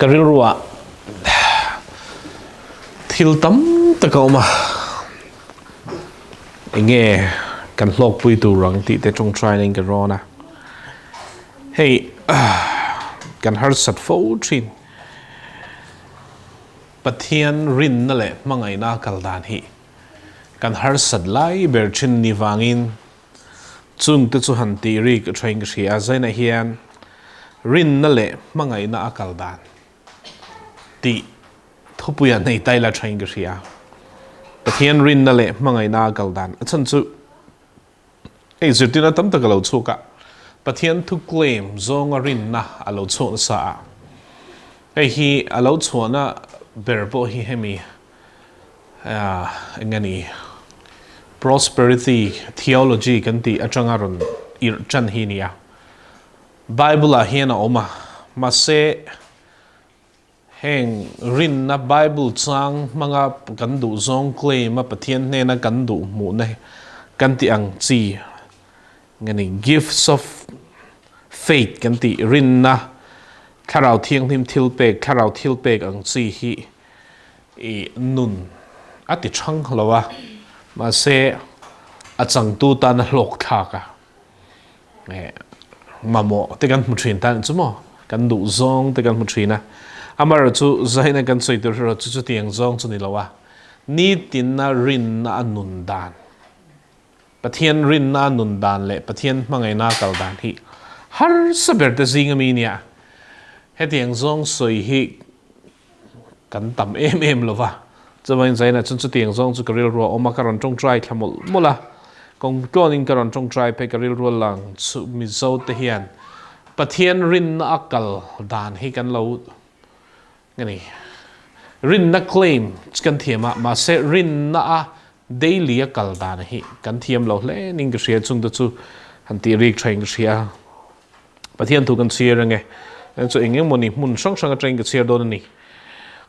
karil ruwa thil tam takoma nge kan hlawkpui turang ti te trong training ka rona hey kan Hrahsel fo thin Pathian Rinna le Hmangaihna kaldan hi kan Hrahsel lai ber thin ni wangin chung te chu han ti ri ka train ka ria zaina hian Rinna le Hmangaihna kaldan ti Thupui nei tai la train ka ria Pathian Rinna le Hmangaihna kaldan achan chu ei zirtina tam tak lo chuka Pathian Thlarau zawng Rinna alo chu sa ei hi alo chuana berbo hi hemi ngani prosperity theology kan ti atrangaron ir chan hi nia Bible a hian a oma ma se heng Rinna Bible chang manga kan du zawngte ma Pathian ne na kan du mu na kan ti ang chi ngani gifts of faith kan ti Rinna Thlarau Thianghlim Thlarau Thianghlim ang chi hi e nun ati chang lawa ma se achang tu ta na hlok tha ka mamo te kan muthin tan chumo kan du zong te kan muthina amar chu zaina kan choi tur ro chu tiang zong chu ni lawa ni tin na Rinna nun dan Pathian Rinna nun dan le Pathian Hmangaihna kaldan hi har saber te zingami nia hetiang zong soi hi kan tam em lova chawain zaina chun chu tiang zong chu karil ro oma karon tong try thamul mula kong toning karon tong try pe karil ro lang chu mi zawngte hian Pathian Rinna akal dan hi kan lo ngani Rinna claim kan thiama ma se Rinna a daily akal dan hi kan thiam lo hle ning ka ria chung chu han ti rik train ria Pathian thu kan chia range chu engeng moni hmun sang sang train ka chia don ni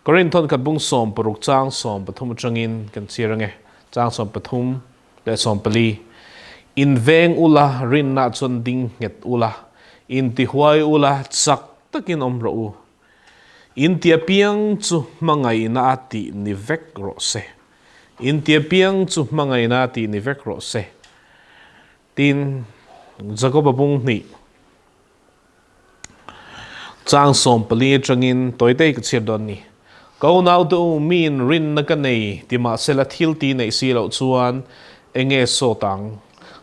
Korin thon kat bung som paruk chang som pathum changin kan chia range chang som pathum le som pali in veng ula Rinna chon ding nget ula in ti huai ula chak takin omro u in ti apiang chu Hmangaihna ti ni vek ro se in ti apiang chu Hmangaihna ti ni vek ro se tin Jacob bung ni chang som pali changin toite ka chia don ni ko nau tu min Rinna ka nei ti ma sela thil ti nei si lo chuan enge so tang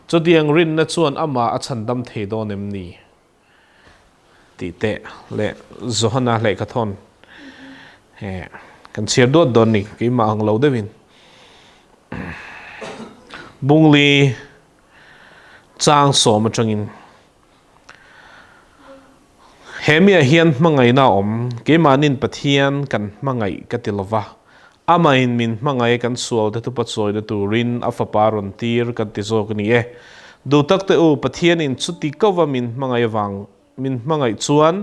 chu diang Rinna chuan ama a chandam thei don em ni ti te le zohana le ka thon he kan chia do don ni ki ma ang lo devin bungli chang som changin hemia hian Hmangaihna om ke manin Pathian kan Hmangai katilova ama in min Hmangai kan sual te tu pachoi de turin afaparon thlir kan ti zok ni e du takte u Pathian in chuti kova min Hmangai wang min Hmangai chuan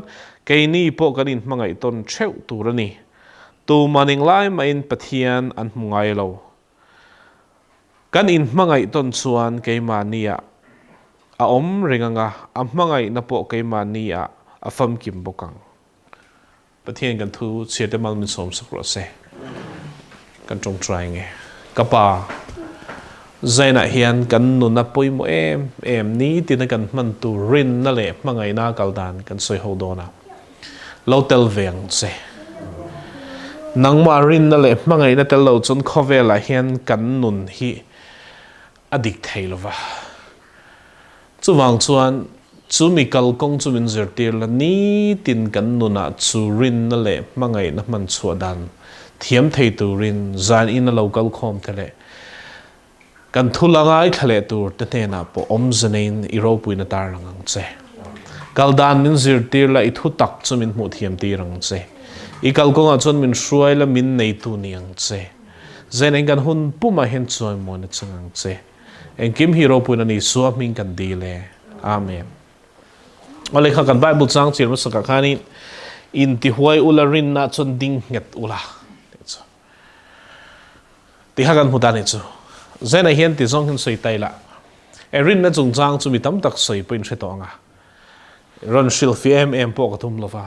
ke ni po kan in Hmangai ton cheu turani tu maning lai ma in Pathian an hmungai lo kan in Hmangai ton chuan ke mania a om ringanga a Hmangai na po ke mania afam kim bokang Pathian kan thu chiate mal min som sakro se kan trong try nge kapa zaina hian kan nuna poimo em ni tin kan man tu Rinna le Hmangaihna kaldan kan soi ho dona lo tel veng se nangma Rinna le Hmangaihna tel lo chon khovela hian kan nun hi adik theilova chuwang chuan chu mi kal kong chu min zirtir la ni tin kan nuna chu Rinna le Hmangaihna man chuadan thiam thei turin zan in a local khom thele kan thulangai khale tur te te na po om zanein i ropui na tar langang che kaldan min zirtir la i thu tak chu min mu thiam ti rang che i kal konga chon min hruai la min nei tu niang che zen kan hun puma hen choi mo na changang che en kim hi ropui na ni suwa min kan di le amen ole kha kan Bible chang chir ma saka khani in ti huai ula Rinna chon ding nget ula ti ha kan hutani chu zena hian ti zong hin soi taila e Rinna chung chang chu mi tam tak soi point the to nga ron shil fi em po ka thum lova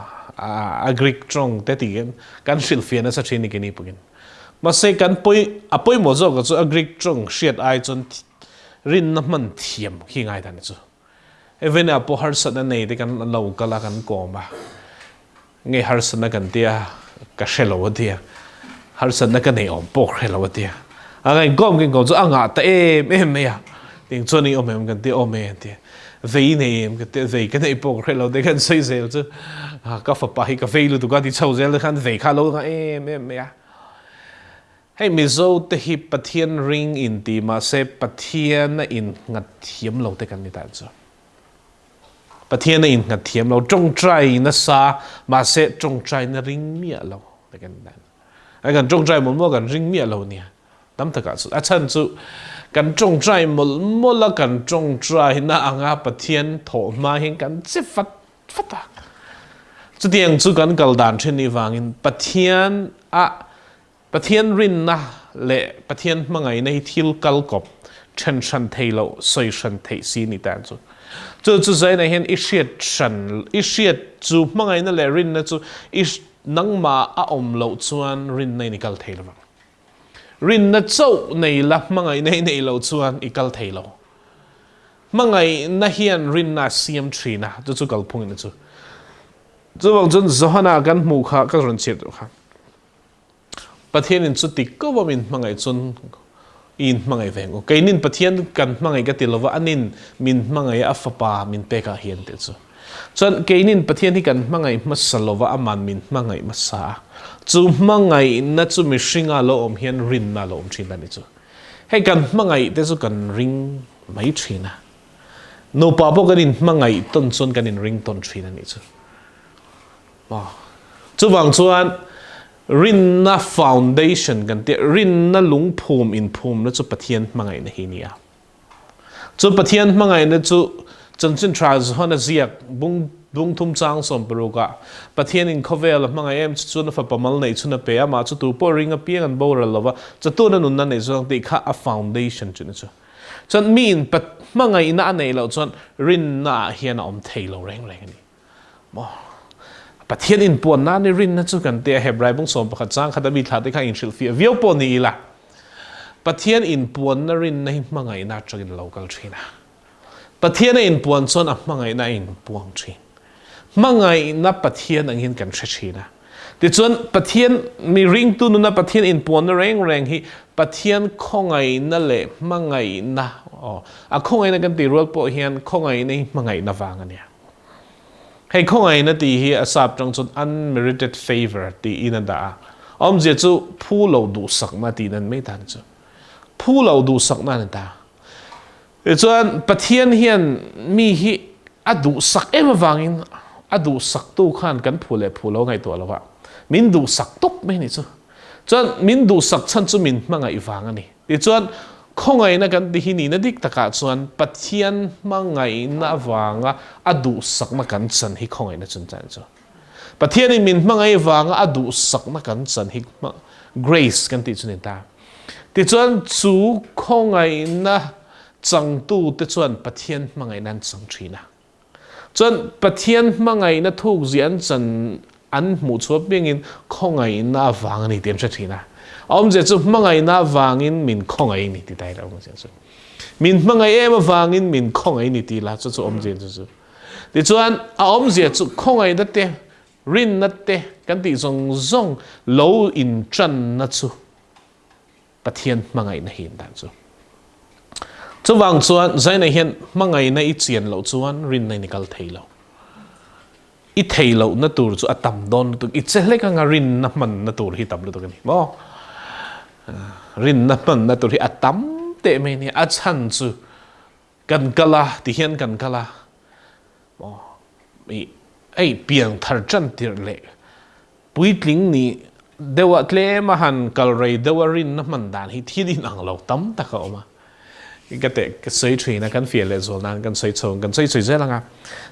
agric trong te ti kan silfian na sa chini kini pugin ma se kan poi mo zo ka chu agric trong shiat ai chon rin na man thiam hi ngai dan chu even a po Hrahsel na nei de kan lo kala kan ko ma ngei Hrahsel na kan tia ka shelo dia Hrahsel na kan nei om po khelo dia angai gom kin ko chu anga ta em ya ting choni om em kan ti om em ti vei nei em kan ti vei kan nei po khelo de kan sei zel chu ka fa pa hi ka vei lu tu ka ti chau zel kan vei kha lo nga em ya hey mi zo te hi Pathian ring in ti ma se Pathian in ngat thiam lo te kan ni ta chu Pathian in ngat thiam lo trong trai na sa ma se trong trai na ring mia lo te kan dan ai kan trong trai mo kan ring mia lo nia tam ta ka chu a chan chu kan trong trai mo la kan trong trai na anga Pathian tho ma hin kan che fata chu tiang chu kan kal dan chen ni wangin Pathian Rinna le Pathian Hmangaihna hi thil kal kop chen shan thei lo soi shan thei si ni tan chu zai na hen ishiat chu Hmangaihna le Rinna chu nangma a om lo chuan Rinna ni kal thei lo Rinna chauh nei la Hmangaihna nei lo chuan i kal thei lo Hmangaihna hian Rinna siam thina chu kal phung ni chu wang chun zohana kan mu kha ka ron chet kha Pathian in chu ti ko wa min Hmangai chun in Hmangai veng ke nin Pathian kan Hmangai ka tilova anin min Hmangai a fapa min pe ka hian te chu chun ke nin Pathian hi kan Hmangai masalova aman min Hmangai masa chu Hmangai na chu mi hringa lo om hian Rinna lo om thin ani chu he kan Hmangai te chu kan ring mai thina no pa bo kan in Hmangai ton chun kan in ring ton thina ni chu chu wang chuan Rinna foundation kan te Rinna lungphum in phum na chu Pathian Hmangaihna hi nia chu Pathian Hmangaihna chu chanchin traz hona ziak bung thum chang som peruka Pathian in khovel Hmangaihna chu na fa pamal nei chuna pe ama chu tu po ring apiang an bora lova chu tu na nun na nei zawngte kha a foundation chu chan min Hmangaihna nei lo chon Rinna hian om thei lo reng ni Pathian in puan na ni Rinna chu kan te hebrai bung som pakhat chang khata mi thla te kha in shilfi vio po ni ila Pathian in puan na Rinna hi Hmangaihna tagin local thina Pathian in puan chon a Hmangaihna in puang thin Hmangaihna Pathian ang hin kan thina ti chon Pathian mi ring tu na Pathian in puan na reng hi Pathian khongaihna le Hmangaihna a khongaihna kan ti rol po hian khongaihna hi Hmangaihna wang ania Hey khongaihna ti hi asap tang chun unmerited favor ti inanda om je chu phu lo duhsakna ti nan me tan chu phu lo duhsakna na ta chuan Pathian hian mi hi a duhsak em wangin a duhsak tu khan kan phule phulo ngai to lawa min duhsak tok me ni chu chuan min duhsak chan chu min Hmangai wang ani ti chuan khongaihna kan ti hi ni na dik taka chuan Pathian Hmangaihna wanga a duhsakna kan chan hi khongaihna chun chan chu Pathian in min Hmangai wanga a duhsakna kan chan hi grace kan ti chun ta ti chuan chu khongaihna changtu te chuan Pathian Hmangaihna chang thina chuan Pathian Hmangaihna thuk zian chan an mu chuap bengin khongaihna wang ani tiam thina om je chu Hmangaihna wangin min khongai ni ti dai lo ma chu min Hmangai em wangin min khongai ni ti la chu om je chu ti chuan a om je chu khongai da te rin na te kan ti zawng lo in tran na chu Pathian Hmangaihna hin dan chu wang chuan zaina hian Hmangaihna i chian lo chuan rin nei nikal thei lo i thei lo na tur chu atam don tu i chle ka nga rin na man na tur hi tam lu to kan mo Rinna man na tur hi atam te me ni a chan chu kan kala ti hian kan kala ei piang thar chan tir le puitling ni dewa tle ma han kal rei dewa Rinna man dan hi thidin ang lo tam ta ka oma cái cái soi thủy na kan fiel le zo nan kan soi chong kan soi chui ze langa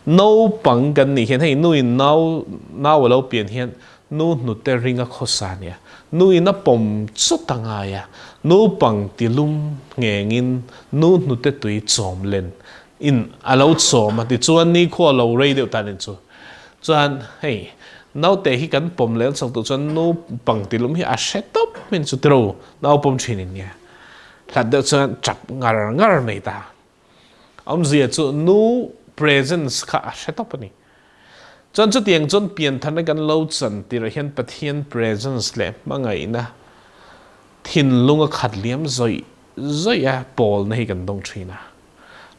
no pang kan ni hian hei nui nau lo pian hian nu te ringa khosania nui na pom chu tanga ya nu pang tilum ngengin nu te tui chom len in alo chom ti chuan ni kho lo rei deuh tan chu chuan hei nau te hi kan pom len saktu chuan nu pangtilum hi a setop min chu tro nau pom thinin nia hlat de chuan chap ngar mai ta zia chu nu presence kha a setop ani chuan chu tiang chuan pian than kan lo chan tir hian Pathian presence le Hmangaihna thinlung a khat liam zoi a pol na hi kan dong thina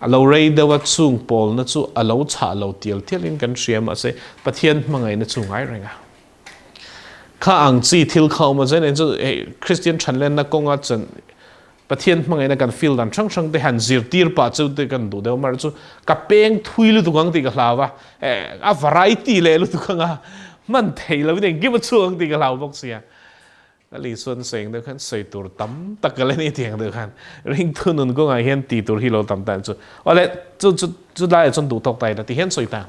alo rei dawa chung pol na chu alo cha lo tial in kan hriam ase Pathian Hmangaihna chu ngai renga kha ang chi thil khau ma zen chu Christian thanlen na konga chan Pathian Hmangaihna kan feel dan chang te han zir tir pa chu te kan du de mar chu ka peng thui lu tukang ti ka hlawa a variety le lu tukanga man thei lo ni give chuang ti ka hlaw bok sia ali xuân seng được khăn soi tur tắm tất cả lên tiếng được khăn ring thu nun có ngày hiện tỷ tur hilo tắm tàn chú ở đây chú lại trong đủ tộc tài là thì hiện soi tàng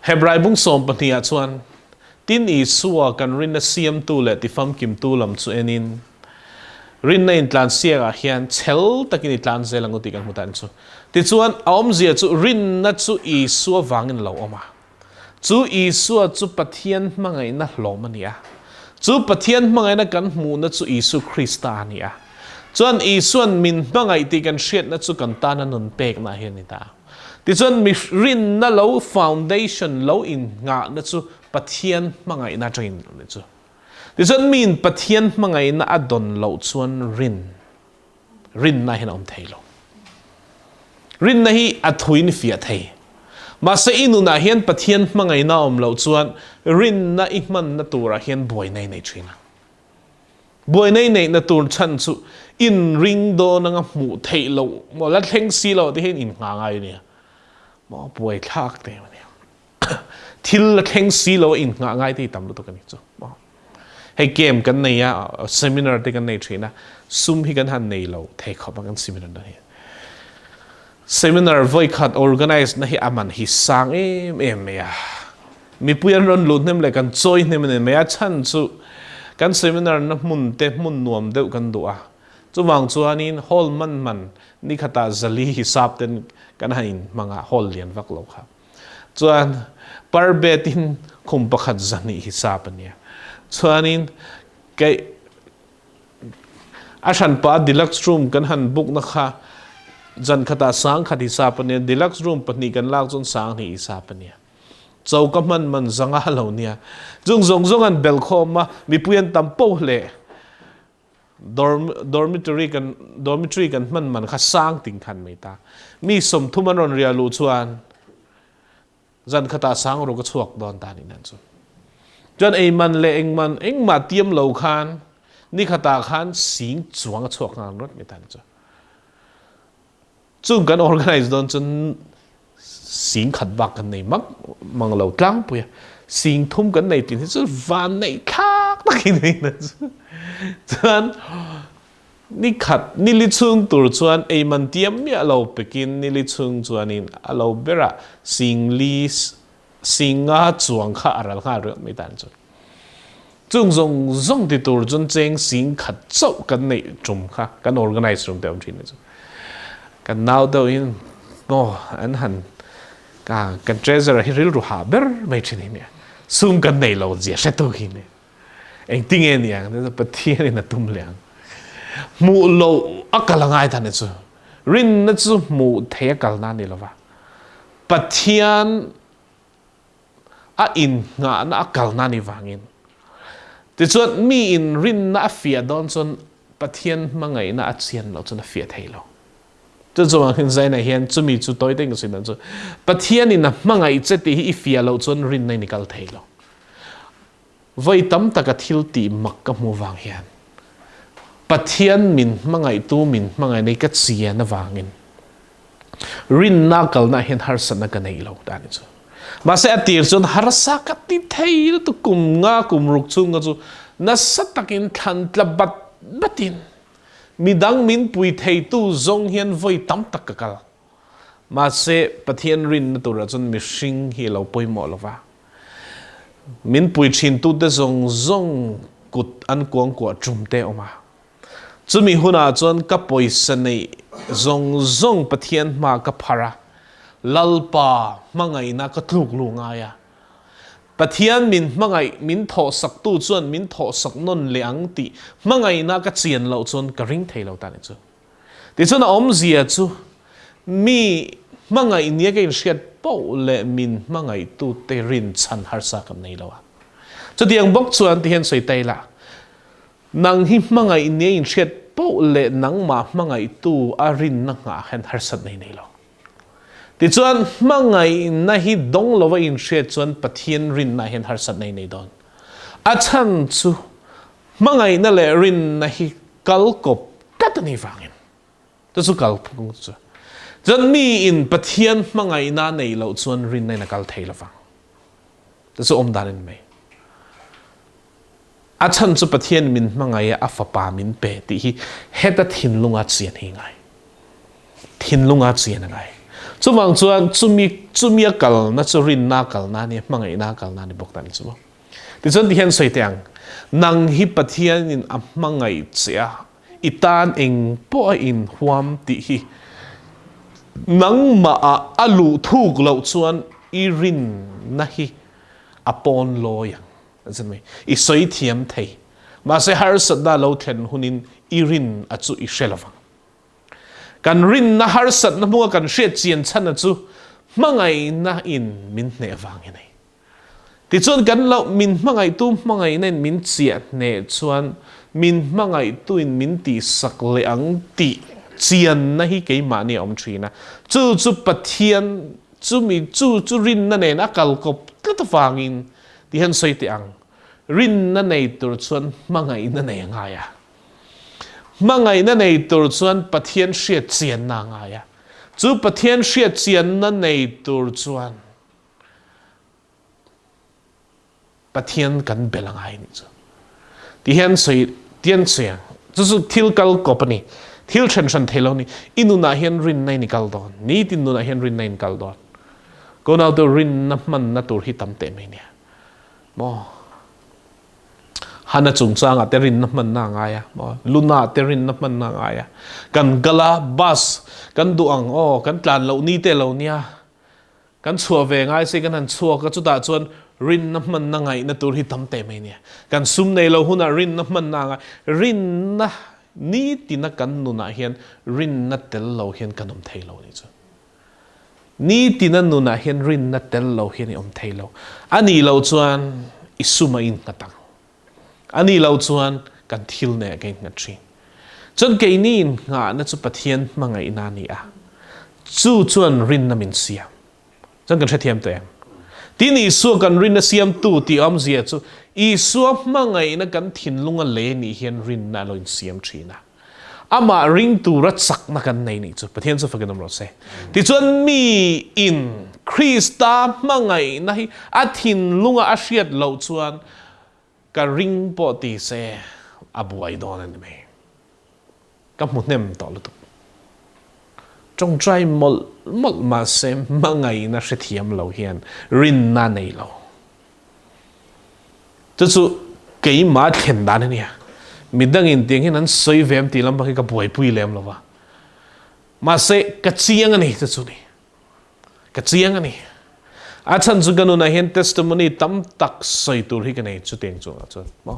Hebrai bung som bani à chuan tin Isua kan Rinna siam tu le ti fam kim tu lam chu enin Rinna in tlan sia a hian chel takin i tlan zelang uti kan mutan chu ti chuan aom zia chu Rinna chu Isua wangin lo oma chu Isua chu Pathian Hmangaihna hlom ania chu Pathian Hmangaihna kan hmu na chu Isu Krista ania chuan Isuan min hmangai ti kan hriat na chu kan ta na nun pek na hian ni ta ti chuan mi Rinna lo foundation lo in nga na chu Pathian Hmangaihna train ni chu ti chuan min Pathian Hmangaihna adon lo chuan rin na hin om thailo rin na hi athuin fia thei mà sẽ inu na hiền Pathian Hmangaihna om lo chuan rin na ihman na tura hiền boy nei china boy nei na tur chan chu in ring do na nga mu thei lo mo la thleng si lo ti hin in nga ngai ni mo boy thak te ma ni thil la thleng si lo in nga ngai ti tam lu to kan chu mo hey game kan nei ya seminar te kan nei china sum hi kan han nei lo thei khop kan seminar da seminar voi khat organize na hi aman hi sang em ya mi puyan ron lut nem le kan choi nem ne me a chan chu kan seminar na hmun nuam deuh kan du a chuwang chuanin hall man ni khata zali hisab ten kan hain manga hall lian vak lo kha chuan par betin khum pakhat zani hisab ania chuanin ke ashan pa deluxe room kan han book na kha jan khata sang khati sapane deluxe room pani kan lak chon sang ni sapane chau ka man zanga lo nia zong an bel khoma mi puyan tampo le dormitory kan man kha sang ting khan mai ta mi som thuman ron ria lu chuan jan khata sang ro ka chuak don ta ni nan chu jan ei man le eng ma tiam lo khan ni khata khan sing chuang chuak ngang rot mi tan chu chung kan organize don chun sing khat bak kan nei mak mang lo tlang pu sing thum kan nei tin chu van nei thak takin nei na chuan ni khat ni li chung tur chuan ei man tiam mi alo pekin ni li chung chuanin alo bera singa chuang kha aral kha ro mai tan chu chung zong ti tur chun cheng sing khat chau kan nei chum kha kan organize rum te om thin chu kan now đâu in anh hẳn cả kan treasure hi ril ru haber mai chin ni sum kan nei lo zia se to hi ne eng ting en yang ne Pathian na tum liang mu lo akalangai than chu rin na chu mu the kal na ni lo wa Pathian a in nga na akal na ni wangin ti chuan mi in rin na fia don chon Pathian Hmangaihna a chian lo chon a fia thei lo chu zawng hin zai na hian chumi chu toy teng sin chu Pathian in Hmangai cheti hi fia lo chon rin nei nikal thei lo voi tam taka thil ti mak ka mu wang hian Pathian min Hmangai tu min Hmangai nei ka chia na wangin rin na kal na hian Hrahsel na ka nei lo ta ni chu ma se atir chon Hrahsel ka ti thei tu kum nga kum ruk chung chu na satakin than tlabat batin midang min pui thei tu zong hian voi tam tak kakal ma se Pathian rin na tura chun mi hring hi lo poimo lova min pui thin tu te zong kut an kuang kwa chumte oma chumi huna chon ka poisa nei zong Pathian ma ka phara Lalpa'n Hmangaihna ka tluk lu nga ya Pathian min hmangai min tho saktu chuan min tho saknon leang ti hmangaihna ka chian lo chuan ka ring thei lo ta ni chu ti chuan a om zia chu mi hmangai nia ka in hriat po le min hmangai tu te rin chan harsa kan nei lo a chu diang bok chuan ti hen soi tai la nang hi hmangai nia in hriat po le nang ma hmangai tu a rin na nga hen harsat nei nei lo ti chuan hmangai na hi dong lova in hriat chuan pathian rin na hen harsat nei nei don a chan chu hmangai na le rin na hi kal kop kat ni wangin tu chu kal phung chu chuan mi in pathian hmangai na nei lo chuan rin nei na kal thei lawang tu chu om dan in mai a chan chu pathian min hmangai a fapa min pe ti hi heta thinlunga chian hi ngai thinlunga chian ngai chu wang chuan chumi kal na chu rin na kal na ni hmangai na kal na ni bok tan chu ti chuan ti hian soi tiang nang hi pathian in a hmangai chia itan eng po in huam ti hi nang ma a alu thuk lo chuan i rin na hi apon lo yang azan mai i soi thiam thei ma se har sat da lo thlen hunin i rin a chu i shelawang kan rin na har sat na bunga kan hriat chian chan chu hmangai na in min hne awang nei ti chuan kan lo min hmangai tu hmangai nen min chia hne chuan min hmangai tu in min ti sak le ang ti chian na hi ke ma ni om thina chu pathian chu mi chu rin na ne na kal kop tla wangin ti han soi ti ang rin na nei tur chuan hmangai na nei nga ya hmangai na nei tur chuan pathian hriat chian na nga ya chu pathian hriat chian na nei tur chuan pathian kan belangai ni chu ti han soi tian chiang chu thil kal kopani thil chen thelo ni inuna hian rin nei ni kal don ni tin nuna hian rin nei kal don ko naw to rin na man na tur hi tam te mai nia mo hana chung chang a te rin na man na nga ya mo luna te rin na man na nga ya kan gala bus kan duang kan tlan lo ni te lo nia kan chua ve ngai se kan han chua ka chu ta chuan rin na man na ngai na tur hi tam te mai nia kan sum nei lo huna rin na man na nga rin na ni tina kan nuna hian rin na tel lo hian kanom thei lo ni chu ni tina nuna hian rin na tel lo hian om thei lo ani lo chuan isuma in katang ani lo chuan kan thil ne again nga thin chon ke ni nga na chu pathian hmangai na ni a chu chuan rin na min siam chon kan thiam te ti ni su kan rin na siam tu ti om zia chu i su hmangai na kan thinlunga le ni hian rin na lo in siam thina ama ring tu rat sak na kan nei ni chu pathian chu fakin ro se ti chuan mi in Krista hmangai na hi a thinlunga a hriat lo chuan ka ring po ti se abuai don an me ka mu nem to lu tu trong trai mol ma se hmangai na hre thiam lo hian rin na nei lo chu ke ma thlen dan ni midang in ting hin an soi vem ti lam ba ka buai pui lem lo wa ma se ka chiang ani chu ni ka chiang ani a chan chu ganu na hian testimony tam tak soi tur hi ka nei chu teng chu chu mo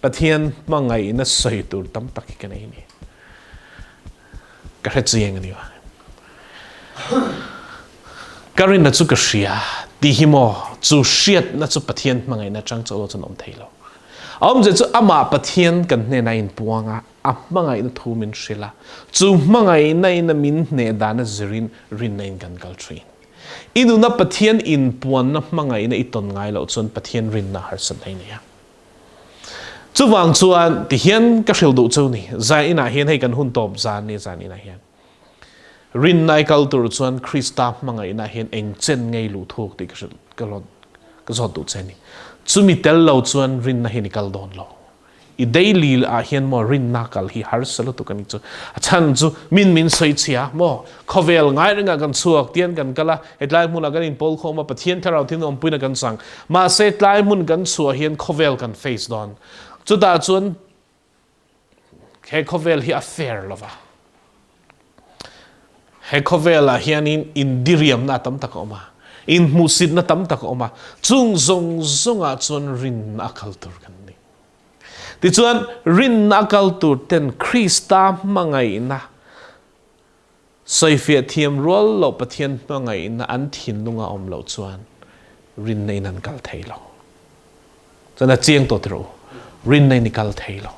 pathian hmangai na soi tur tam tak hi ka nei ni ka hre chiang ani wa karin na chu ka hria ti hi mo chu hriat na chu pathian hmangai na chang chu lo chu nom thei lo om je chu ama pathian kan hne na in puanga a hmangai na thu min hrila chu hmangai na in min hne dana zirin rin na in kan kal thin inu na pathian in puan na hmangai na iton ngai lo chon pathian rin na har san nei nia chu wang chuan ti hian ka hril du chu ni za ina hian hei kan hun top zan ni zan ina hian rin nai kal tur chuan Krista hmangai na hian eng chen ngei lu thuk ti ka zot du cheni chumi tel lo chuan rin na hi nikal don lo i daily a hian mo rin na kal hi Hrahsel tu kan chu achan chu min soi chia mo khovel ngai ringa kan chuak tian kan kala hetlai mun agan in pol khoma Pathian Thlarau Thianghlim puina kan sang ma se tlai mun kan chu hian khovel kan face don chu ta chuan he khovel hi affair lova he khovel a hian in diriam na tam tak oma in musit na tam tak oma chung zawng chuan rinna kal tur kan ni ti chuan rinna kal tur ten Krista Hmangaihna soifia thiam rol lo Pathian Hmangaihna an thinlunga om lo chuan rinna in an kal thei lo chana chiang to tro rinna in kal thei lo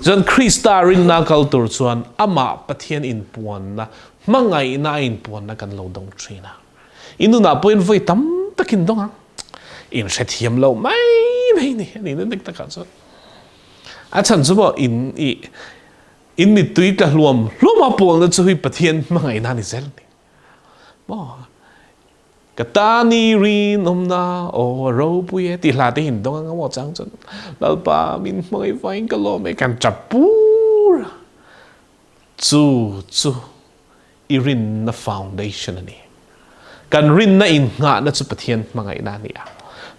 chuan Krista rinna kal tur chuan ama Pathian in puan na Hmangaihna in puan na kan lo dong thina inu na point voi tam takin donga in se thiam lo mai ni ni nek ta ka chu a chan chu bo in mi tui ka hluam a pol na chu hi Pathian Hmangaihna ni zel ni bo ka ta ni ri nom na o ropui ti hla te hin donga ngo chang chun lalpa min mai vain ka lo me kan chapur chu irin na foundation ni kan rinna in nga na chu Pathian Hmangaihna ni a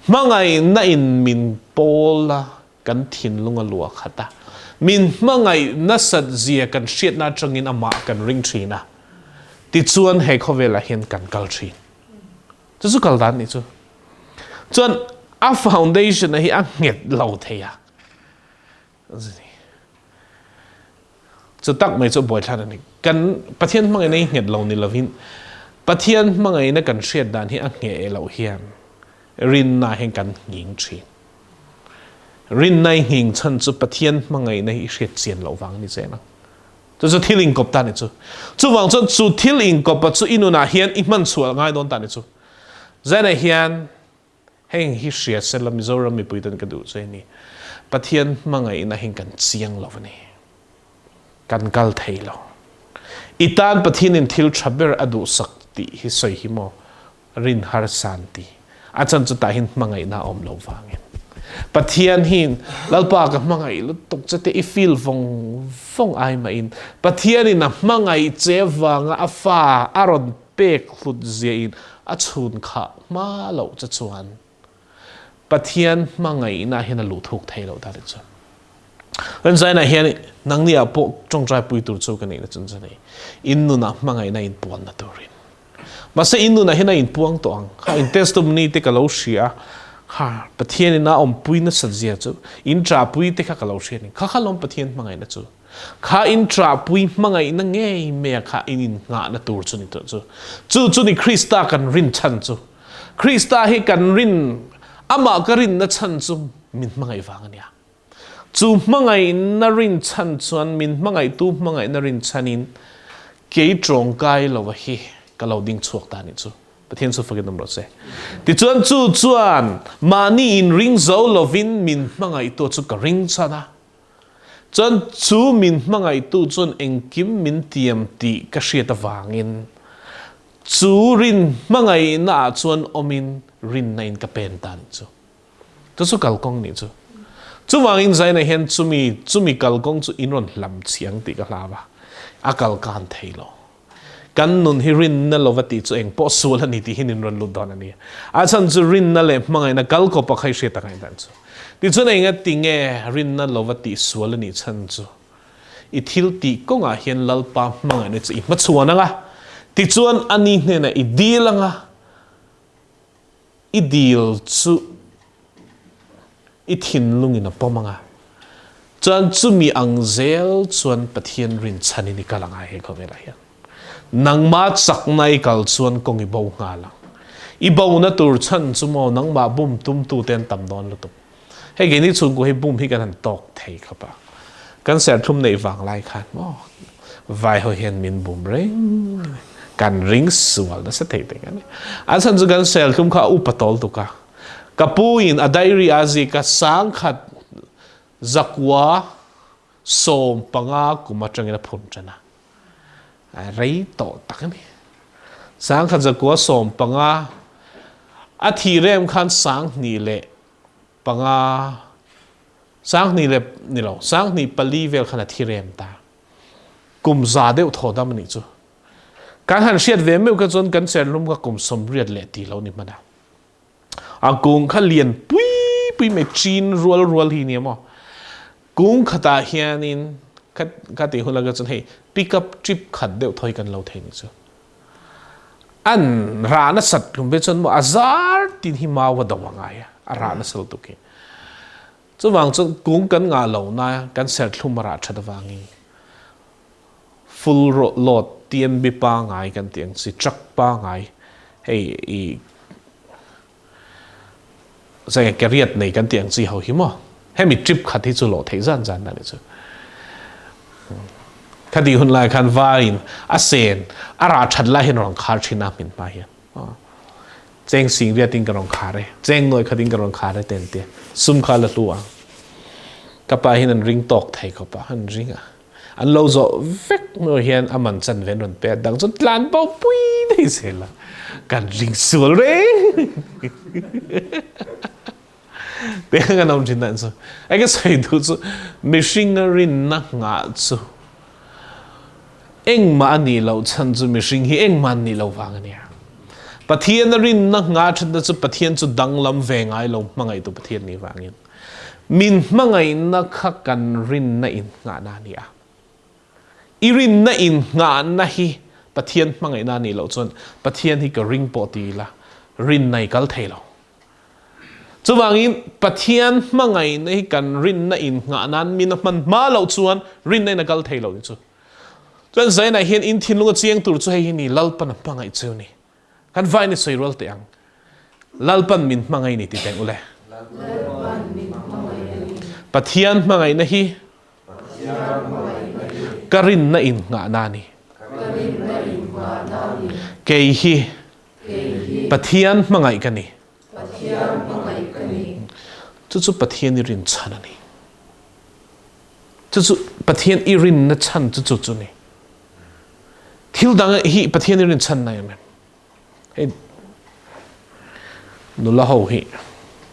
Hmangaihna in min pola kan thinlung a lua khata min Hmangaihna sat zia kan hriat na tangin ama kan ring thina ti chuan he khovela hian kan kal thin chu kal dan ni chu chuan a foundation hi a nget lo theya chu tak mai chu boi thlan ni kan Pathian Hmangaihna nget lo ni lovin Pathian Hmangaihna kan hriat dan hi a nge lo hian rinna hen kan nging thin rinna nging chan chu Pathian Hmangaihna hi hriat chian lo wang ni chena chu thiling kop ta ni chu wang chu thiling kop chu inuna hian i man chual ngai don ta ni chu zana hian heng hi hriat selam mizoram mi puitan ka du cheni Pathian Hmangaihna hen kan chiang lo ni kan kal thei lo itan Pathian in thil thaber adu sak hi soi hi mo rin Hrahsel ti achan chu ta hin Hmangaihna om lo wangin Pathian hin lalpa ka Hmangai lu tok chate I feel vong ai ma in Pathian in a Hmangai che wanga afa aron pek hlut zia in a chhun kha ma lo cha chuan Pathian Hmangaihna hin a lu thuk thei lo ta le chu ren zaina hian nang nia po chongtrai pui tur chu kan ni chun chani in nu na Hmangaihna in pon na turin masa inu na hina in puang to ang ha in testimony te ka lo sia ha Pathian na om pui na sajia chu in tra pui te ka lo sia ni kha lom Pathian Hmangaihna chu kha in tra pui Hmangaihna ngei me kha in nga na tur chu ni to chu ni Krista kan rin chan chu Krista he kan rin ama ka rin na chan chu min Hmangai wang ania chu Hmangaihna rin chan chuan min Hmangai tu Hmangaihna rin chanin ke trong kai lo wa hi kalau ding chuak ta ni chu Pathian chu forget number se ti chuan mani in ring zo lovin min Hmangai tu chu ka ring chana chuan chu min Hmangai tu chuan engkim min tiam ti ka hriat awangin chu rin Hmangaihna chuan omin rin na in ka pen ta ni chu kalkong ni chu wangin zaina hian chumi kalkong chu inron hlam chiang ti ka hlawa akal kan theilo kan nun hi rinna lovati chu eng po sul ani ti hin ron lu don ani a chan chu rinna le Hmangaihna kal ko pa khai hre ta kai dan chu ti chu nei nga tinge rinna lovati sul ani chan chu I thil ti konga hian lalpa Hmangaihna chu I ma chuan anga ti chuan ani hne na I dil anga I dil chu I thinlung in a pomanga chuan chu mi angzel chuan Pathian rin chani ni kalanga he khovela hian nang ma sakna I kal chuan kong I bo nga lang I bo na tur chan chu mo nang ma bum tum tu ten tam don lu tu he ge ni chung ko he bum hi kan han tok thei khapa kan ser thum nei wang lai khan mo vai ho hian min bum ring kan ring sual na sa thei te kan a chan chu kan sel thum kha u patol tu ka kapuin a diary azi ka sang khat zakwa som panga kuma tangina phun chana rei to takani sang khat zakwa som panga a thirem khan sang ni le panga sang ni le ni lo sang ni pali vel khan a thirem ta kum za deu thodam ni chu kan han hriat ve meu ka chon kan ser lum ka kum som riat le ti lo ni mana a kung kha lian pui me chin rual hi ni mo kung khata hianin khat ti hulaga chon hei pick up trip khat deu thoi kan lo thei ni chu อันร้านสัตว์คุณเป็นจนว่าอาซาร์ตินหิมาวดาวงายร้านสัตว์ตุกิจะวางจนกุ้งกันงาเหล่านั้นกันเสร็จทุ่มราชดวางิfull load เตียนบิปางไงกันเตียงสิจักปางไงให้ใส่แกเรียดในกันเตียงสิเขาหิมะให้มีทริปขัดที่จุโลเทจันจันนั่นเองคดีหุ่นลายคันวารินอาเซนอาราชัดไล่ให้รองคาร์ชินามินไปเจงสิงเรียติงกรองคาร์เลยเจงหน่วยคดิงกรองคาร์เลยเต็มเตี้ยซุ่มคาร์ละตัวกับไปให้นั่นริงตอกไทยเขาปะหันริงอันเราจะเวกเมื่อเห็นอามันจันเวนรนเป็ดดังจนลานเป่าปุยได้เสียละกันริงสวยเลยเดี๋ยวกันน้องจินนั่นสิไอ้ก็ใส่ดูสิมิชิงรินนักงาสิเอ็งมาอันนี้เราฉันจะมิชิงฮีเอ็งมันนี่เราฟังเนี่ยปะเทียนรินนักงาฉันจะปะเทียนจะดังลำเวงไอ้เรามังไงตัวปะเทียนนี่ฟังเนี่ยมินมังไงนักขักกันรินนั่นงานานี่อีรินนั่นงานนั่นฮีปะเทียนมังไงนานี่เราจนปะเทียนที่ก็ริงปอตีละรินในกัลเทเราจะว่างี้ปะเทียนมังไงนั่นกันรินนั่นงานนั้นมีน้ำมันมาเราชวนรินในกัลเทเราจูจนใจน่ะเห็นอินทินลุงเจียงตุรช่วยนี่ลัลปันมังไงจูนี่กันไฟนี่สวยรัลเตียงลัลปันมินมังไงนี่ติดแตงอุเลปะเทียนมังไงนั่นฮีกรินนั่นงานานี่เกยฮีปะเทียนมังไงกันนี่จุดปะเทียนอิรินชันนี่จุดปะเทียนอิรินนัชชันจุดนี่ทิลดังฮีปะเทียนอิรินชันนั่นมั้ยเฮ้นุลาหูฮี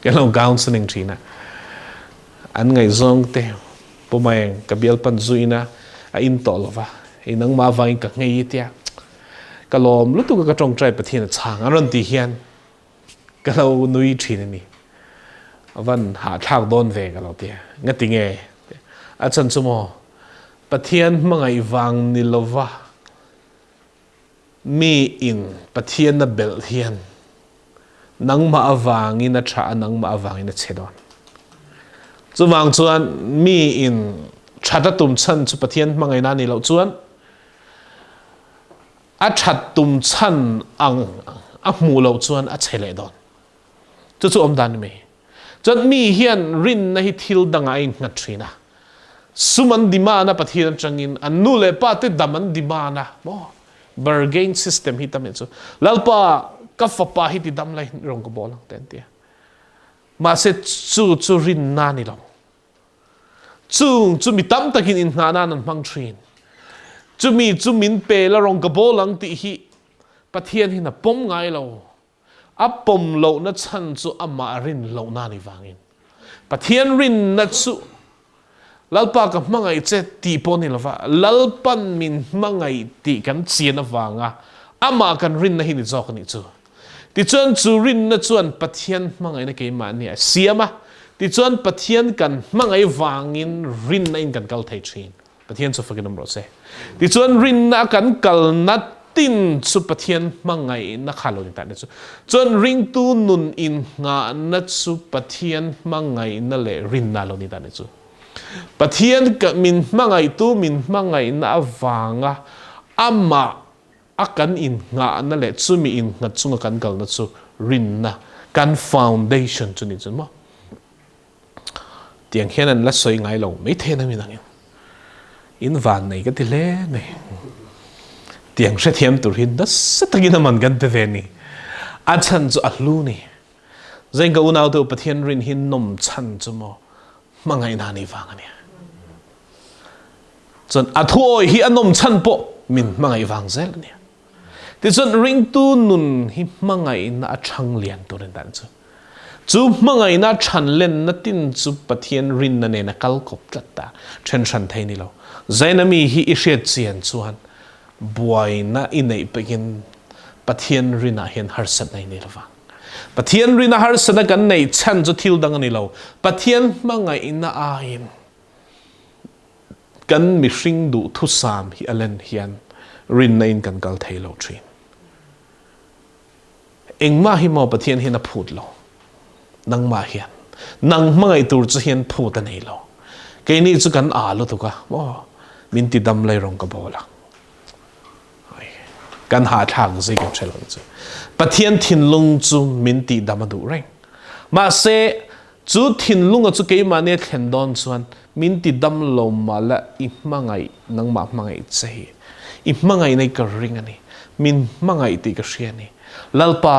แกเรากาวน์สนิงทีนะอันไงzawngteปุ่มเองกับเบลปันซุยนะอินตอลวะไอ้นังมาวัยกับไงยี่เตียกะลมลุตุกะจงใจปะเทียนช่างอันนั้นตีเฮียนกะเรานุยทีนี่วันหาทางโดนเวกะเราเตียงั้นติงเออาจารย์สมอปะเทียนมังไงวังนิลวะมีอินปะเทียนนับเบลเฮียนนังมาวังอินนัชานังมาวังอินนัชเชดอนจะวางส่วนมีอินชัดตุ่มชันสุปเทียนมังไงนานี่เราส่วนอาชัดตุ่มชันอังหมูเราส่วนอาเฉลยดอนจะอมดานไหมจนมีเฮียนรินในทิลดังไอ้งัดชีนะสุมันดิมานะปะเทียนจังอินอันนู้เลปะติดดัมันดิมานะบ่บาร์เกนซิสเต็มฮิตามินซูลัลปะกัฟปะฮิติดำเลยรองกบอลังเต็นเตียมาเสร็จจูรินนานี่เราจูมีตั้มตะกินอินงานานันมังทรีนจูมินเปละรองกบอลังติฮิปะเทียนหินะปมไงเราอัปปมเรานัดฉันจูอามารินเรานานี่ฟังอินปะเทียนรินนัดจูลัลปะกับมังไงเจตีปนิลวะลัลปันมินมังไงตีกันเสียนฟังอามากันรินนะหินิจอกนี่จูที่จวนจูรินนัดจวนปะเทียนมังไงนักเกมันเนี่ยเสียมะที่จวนปะเทียนกันมังไงวางอินรินนั่นกันกัลเทชินปะเทียนสุฟกินมรสเซที่จวนรินนักกันกัลนัดตินสุปะเทียนมังไงนักขลุ่นแต่เนี่ยจวนริงตูนุนอินงานัดสุปะเทียนมังไงนั่นแหละรินนาลุ่นแต่เนี่ยปะเทียนกับมินมังไงตูมินมังไงน่าวางอามาอากันอินงานั่นแหละจูมีอินงัดจุงกันกัลนัดจูรินนะกันฟาวเดชั่นจุนี่จุนมั้งเตียงแค่นั้นละสวยไงเราไม่เท่นะมีนังอินวันไหนก็ติเล่เนี่ยเตียงเสียเทียมตุรินนั่นสัตกินมันกันเตเวนี่อาชันจูอัลลูนี่เจงก็อุณเอาตัวปะเทียนรินหินนมชันจูมั้งมังไงนานี่ฟังเนี่ยจนอัทโอยฮิอันนมชันโปมินมังไงฟังเซลเนี่ยที่จนริงตูนุนฮิมังไงน่าช่างเลียนตัวนั้นจูมังไงน่าชันเล่นนัดตินจูปะเทียนรินนั่นเองนักกัลกบจัดตาเช่นชันไทยนี่เราใจนั้นมีฮิอิเชียเจียนส่วนบวยน่าอินในไปกินปะเทียนรินน่าเห็นฮาร์สันในนี่เราฟังปะเทียนรินน่าฮาร์สันกันในชันจะทิลดังนี่เราปะเทียนมังไงน่าอาอินกันมิชิงดูทุสามฮิอเลนเฮียนรินในกันกัลไทยเราทรีน eng ma hi mo Pathian hian a phut lo nang ma hian nang hmangai tur chu hian phut anei lo ke ni chu kan a lo tu ka mo min ti dam lai rong ka bola kan ha thang zai kan chelon chu Pathian thinlung chu min ti dam du reng ma se chu thinlung chu ke ma ne thlen don chuan min ti dam lo ma la I hmangai nang ma hmangai chei I hmangai nei ka ring ani min hmangai ti ka hriani lalpa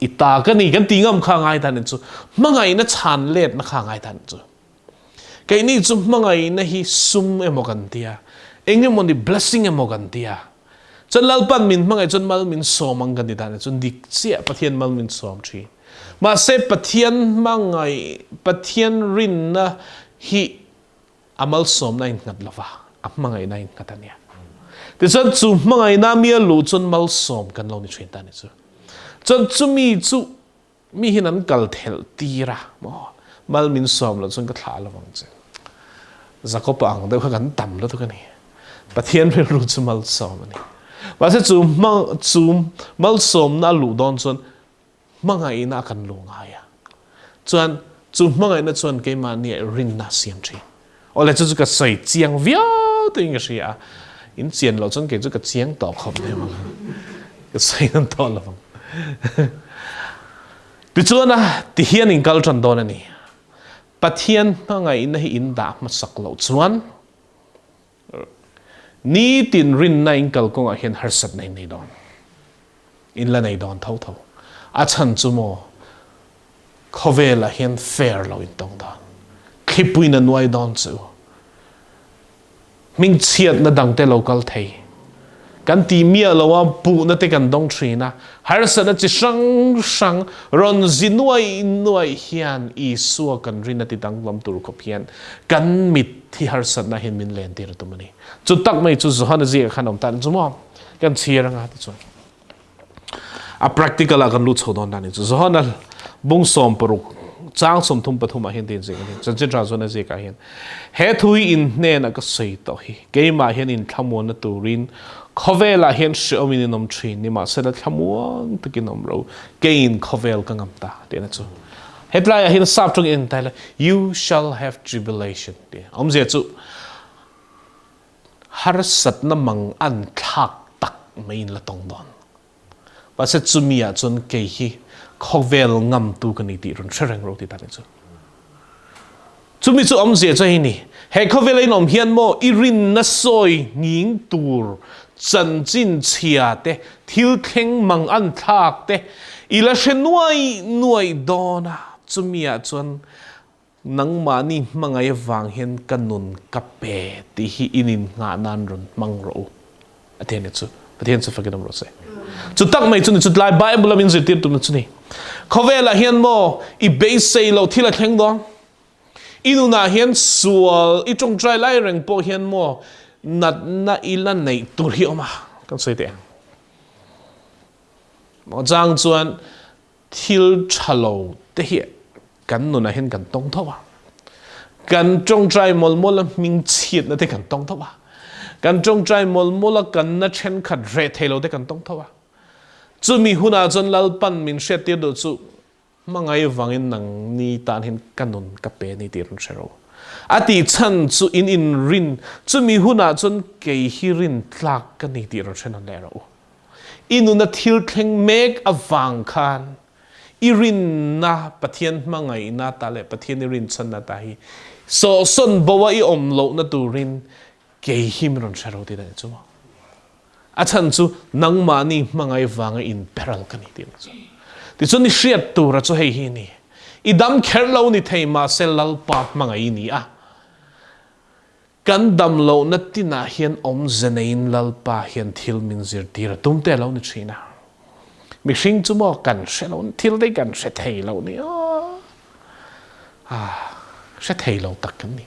ita ka ni kan ti ngam kha ngai tan chu hmangai na chan let na kha ngai tan chu ke ni chu hmangai na hi sum emokan tia engem mon di blessing emokan tia chon lalpan min hmangai chon mal min somang kan di tan chon dik sia Pathian mal min som thi ma se Pathian hmangai Pathian Rinna hi amal som na in ngat lova hmangai na in ngatania ti chon chu hmangai na mi lu chon mal som kan lo ni thrin tan chu chon chu mi hinan kal thel tira mo mal min som lo chon ka thla lawang che zakopa ang de kan tam lo to kan ni Pathian ri ru chu mal som ani wa se chu mal som na lu don chon hmangai na kan lu nga ya chuan chu hmangai na chuan ke ma ni Rinna siam thi ole chu ka sai chiang viao to ing sia in chian lo chon ke chu ka chiang to khom ne ma ka sai nan to lo ti chuan a ti hian in kal tran don ani Pathian hmangai na hi in da ma sak lo chuan ni tin Rinna in kal kong a hian Hrahsel nei don in la nei don thau thau a chan chu mo khovela hian fair lo in tong don khipui na nuai don chu ming chiat na dangte local thei kan ti mia lowa pu na te kan dong thrina Hrahsel na chi sang ron zinuai hian I suwa kan Rinna ti dang lam tur khop hian kan mit thi Hrahsel na hin min len tir tu mani chu tak mai chu zohan ji khanom tan chu mo kan chiranga ti chu a practical a kan lu chodon dan chu zohan bung som paruk chang som thum pathum a hin tin jing ni chan tra zona je ka hian he thui in ne na ka sei to hi ke ma hian in thamon na turin khovela hian shomin nom thin ni ma se da thamuang takinom ro gain khovel ka ngam ta de na chu headline hian sap tung in ta you shall have tribulation de om je chu Hrahsel na mang an thak tak main la tong don ba se chu mia chon ke hi khovel ngam tu kan ni ti ron threng ro ti ta ni chu chumi chu om je cho hi ni he khovel in om hian mo I Rinna soi nging tur chan chin chia te thil thleng mang an thak te ila she nuai dona chumia chon nang ma ni hmangai wang hian kanun kape ti hi inin nga nan ron mang ro atene chu Pathian chu fakinam ro se chu tak mai chu ni chu lai Bible min zir tir tu chu ni khovela hian mo I base sei lo thila thleng don inu na hian sual I trong trai lai reng po hian mo nat na ila nei tur hi oma kan sei te mo jang chuan thil thalo te hi kan nu na hian kan tong thowa kan trong trai mol mol ming chiat na te kan tong thowa kan trong trai mol mol kan na chen khat re thelo te kan tong thowa chu mi huna chon Lalpa'n min hret tir do chu hmangai wangin nang ni tan hin kanun ka pe ni tir shero ati chan chu in rin chu mi huna chon ke hi rin tlak ka ni tir chen an lero inu na thil thleng mek awang khan I Rinna Pathian hmangaihna ta le Pathian I rin chan na ta hi so son bowa I om lo na turin ke hi min ron shero ti da chu a chan chu nang ma ni hmangai wanga in peril ka ni ti chu ti chu ni hriat tur chu hei hi ni I dam kher lo ni thei ma se lalpa hmangai ni a kan dam lo na tina hian om zenein lalpa hian thil min zir tir tum te lo ni thina mi hring chu mo kan hre lo thil dei kan hre thei lo ni hre thei lo tak kan ni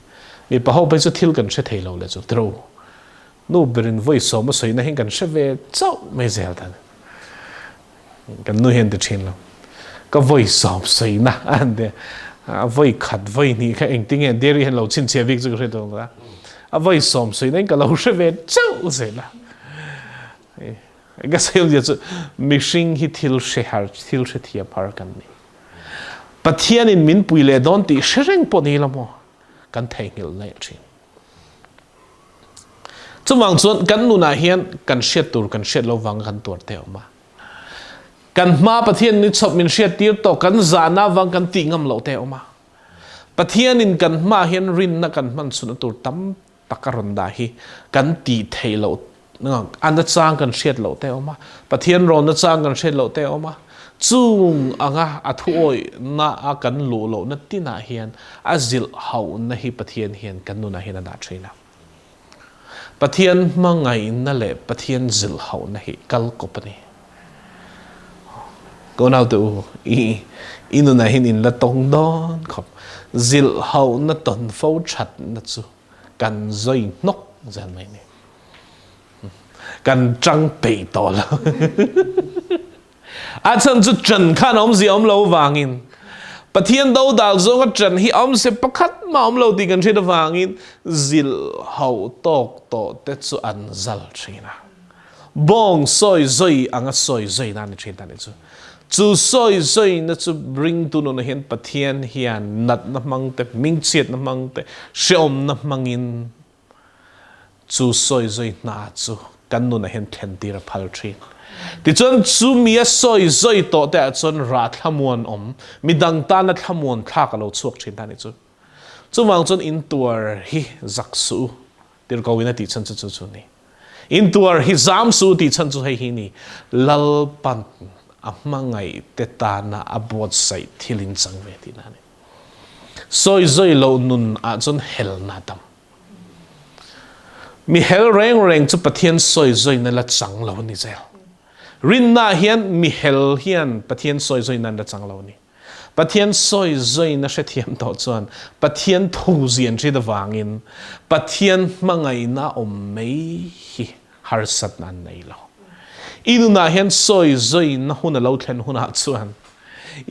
mi pa ho pe chu thil kan hre thei lo le chu tro no berin voi so ma soi na hin kan hre ve chau me zel tan kan nu hen de thin lo ka voi som soi na an de voi khat voi ni ka eng ting en deri hen lo chin che vik chu hre dong la a voi som soi na ka lo hre ve chau ze la cái sao giờ mixing hi thil she thia par kan ni Pathian in min pui le don ti shereng po ni lamo kan thei ngil nei thin chuwang chuan kan nu na hian kan shet tur kan shet lo wang kan tur te oma kan ma Pathian ni chop min shet tir to kan zana wang kan ti ngam lo te oma Pathian in kan ma hian Rinna kan man sun tur tam takaron da hi kan ti thei lo an da chang kan shet lo te oma Pathian ron da chang kan shet lo te oma chung anga athuoi na a kan lu lo na tina hian azil hau na hi Pathian hian kan nu na hian da thina Pathian Hmangaihna le Pathian zil hau na hi kal kopani ko nau tu inu na hin in la tong don khop zil hau na ton fo that na chu kan zoi nok zan mai ni kan trăng pe to la a chan chu chan khan om zi om lo wangin Pathian do dal zo nga chan hi om se pakhat ma om lo ti kan thida wangin zil hau tok to te chu an zal thina bong soi zoi anga soi zoi na ni thita ni chu soi zoi na chu bring tu no na hen Pathian hian nat na mang te ming chiat na mang te shom na mangin chu soi zoi na chu kan nu na hen thlen tir phal thin ti chon chu mi a soi zoi to te chon ra thamuan om midang ta na thamuan thak lo chuak thin ta ni chu wang chon in tur hi zaksu tir ko wina ti chan chu ni in tur hi zam su ti chan chu hi ni Lalpa'n Hmangai te ta na abot sai thilin changve ti na ni soi zoi lo nun a chon hel na tam mi hel reng chu Pathian soi zoi na la chang lo ni zel Rinna hian mi hel hian Pathian soi zoi na la chang lo ni Pathian soi zoi na she thiam to chuan Pathian thu zian chi da wangin Pathian Hmangaihna om mei hi Hrahsel nan nei lo inu na hian soi zoi na hun lo thlen huna chuan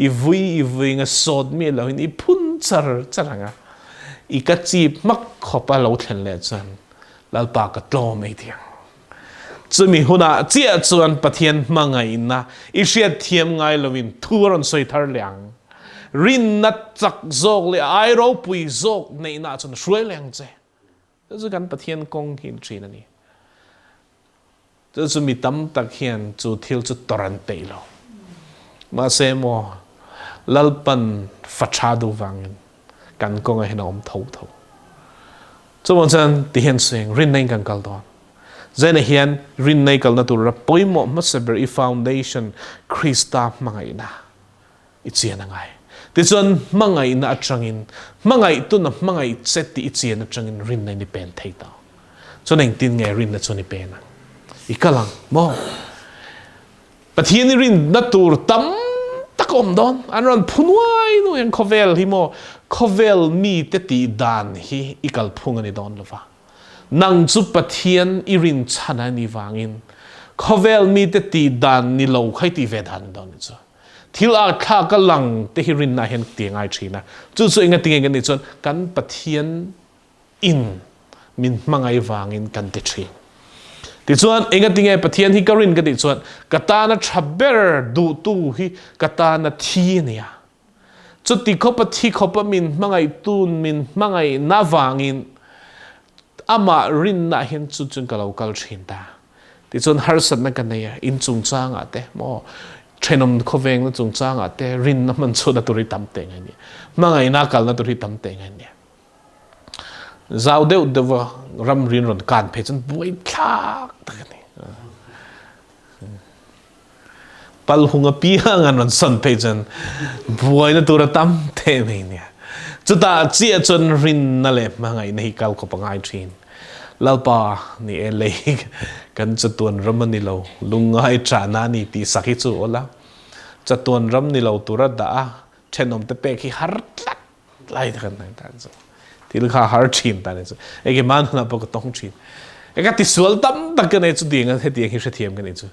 I vui nga sod mi lo in I phun charanga I ka chi mak khopa lo thlen le chuan lalpa ka tlo mai tiang chumi huna chia chuan Pathian Hmangaihna I hriat thiam ngai lovin thuron soi thar liang Rinna chak zok le ai ropui zok nei na chun hruai liang che chu kan Pathian kong hin thin ani chu mi tam tak hian chu thil chu toran te lo ma se mo Lalpa'n fachadu wangin kan kong a hinom tho chu wang chan ti hian seng Rinna kan kal don zaina hian Rinna kal na tur poimo ma saber I foundation Krista Hmangaihna I chian angai ti chon Hmangaihna atangin Hmangai tu na Hmangai cheti I chian atangin Rinna ni pen thei ta chon tin nge Rinna choni pen I kalang mo Pathian Rinna tur tam takom don anron phunwai no yang khovel hi mo khovel mi te ti dan hi ikal phungani don lova nang chu Pathian irin chana ni wangin khovel mi te ti dan ni lo khai ti ve dan don chu thila kha ka lang te hi Rinna hen tiangai thina chu inga tinge ni chon kan Pathian in min Hmangai wangin kan te thi ti chuan inga tinge Pathian hi karin ka ti chuan katana thaber du tu hi katana thi nia chu ti khopa thi khopa min Hmangai tun min Hmangai na wangin ama Rinna hin chu chun kalau kal thin ta ti chuan Hrahsel na kan nei in chung chang ate mo thenom khoveng na chung chang ate Rinna man chu na turi tam te ngai ni Hmangai na kal na turi tam te ngai ni zawng dewa ram rin ron kan phe chun buai thak takani pal hunga piang an son phe chun buai na tura tam te mai ni chuta chia chun Rinna le Hmangai nei kal ko pangai thin lalpa ni ele kan chatuan ramani lo lungai chana ni ti sakhi chu ola chatuan ram ni lo tura da thenom te pe khi har tlat lai kan nang ta chu til kha har thin ta ne chu ege man na pok tong thin ega ti sual tam tak ne chu ding he ti hi thiam kan ne chu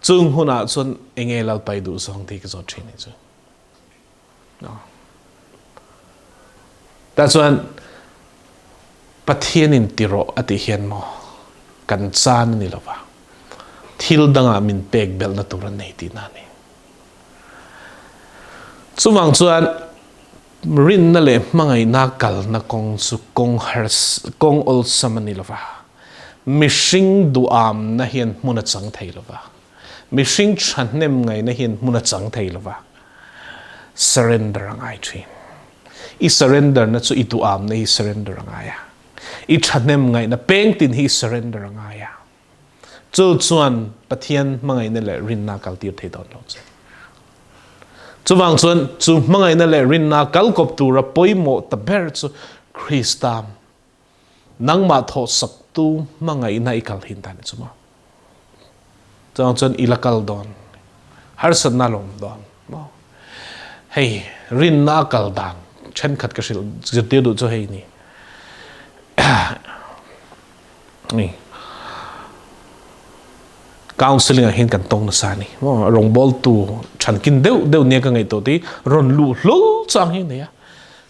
chung huna chun enge lalpai du song ti ka zo thin ne chu no that's when Pathian in tiro ati hian mo kan chan ni lova thil danga min pek bel na turan nei ti na ni chuwang chuan Rinna le Hmangaihna kal na kong chu kong ol samani lova mishing duam na hian hmun a chang thei lova mishing thahnem ngai na hian hmun a chang thei lova surrender angai thin I surrender na chu I duam na hi surrender angaya I thahnem ngai na peng tin hi surrender angaya chu chuan Pathian Hmangaihna le Rinna kal tir thei don lo chuwang chuan chu Hmangaihna le Rinna kal kop tu ra poimo ta ber chu Christam nangma tho saktu Hmangaihna I kal hin tan chuma chuwang chuan ilakal don Hrahsel na lom don hey Rinna kal dan chen khat ka sil zirtir du chu hei ni ni counseling hin kan tong na sa ni rong bol tu chan kin deu ne ka ngai to ti ron lu hlol chang hin ne ya